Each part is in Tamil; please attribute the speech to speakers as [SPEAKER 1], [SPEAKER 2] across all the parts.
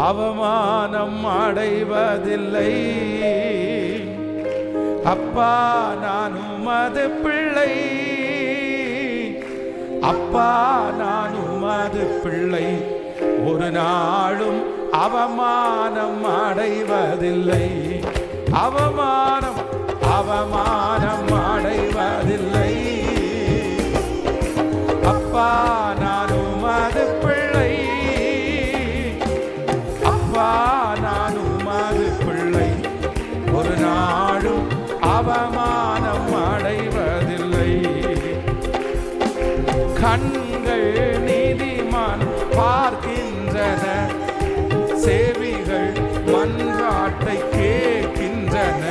[SPEAKER 1] அவமானம் அடைவதில்லை. அப்பா நான் உமது பிள்ளை, அப்பா நான் உமது பிள்ளை, ஒரு நாளும் அவமானம் அடைவதில்லை. அவமானம் அவமானம் அடைவதில்லை. அப்பா நான் உமது பிள்ளை, அப்பா நான் உமது பிள்ளை, ஒரு நாளும் அவமானம் அடைவதில்லை. கண்கள் நீதிமான் பார்க்கின்றன, செவிகள் மன்றாட்டை கேட்கின்றன.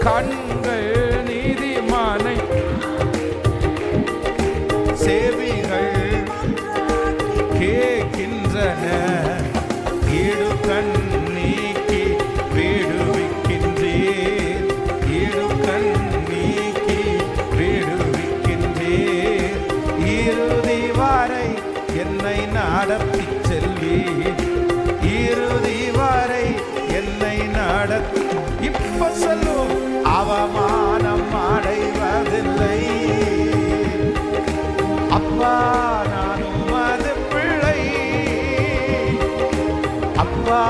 [SPEAKER 1] கண்கள் நீதிமானை, செவிகள் கேட்கின்றன. இடுக்கண் நீக்கி விடுவிக்கின்றேன், இடுக்கண் நீக்கி விடுவிக்கின்றேன். இறுதி வரை என்னை நடத்தி செல்வீர், இறுதி வரை என்னை நடத்தி. இப்ப சொல்லும் அவமானம் அடைவதில்லை. அப்பா நான் உமது பிள்ளை, அப்பா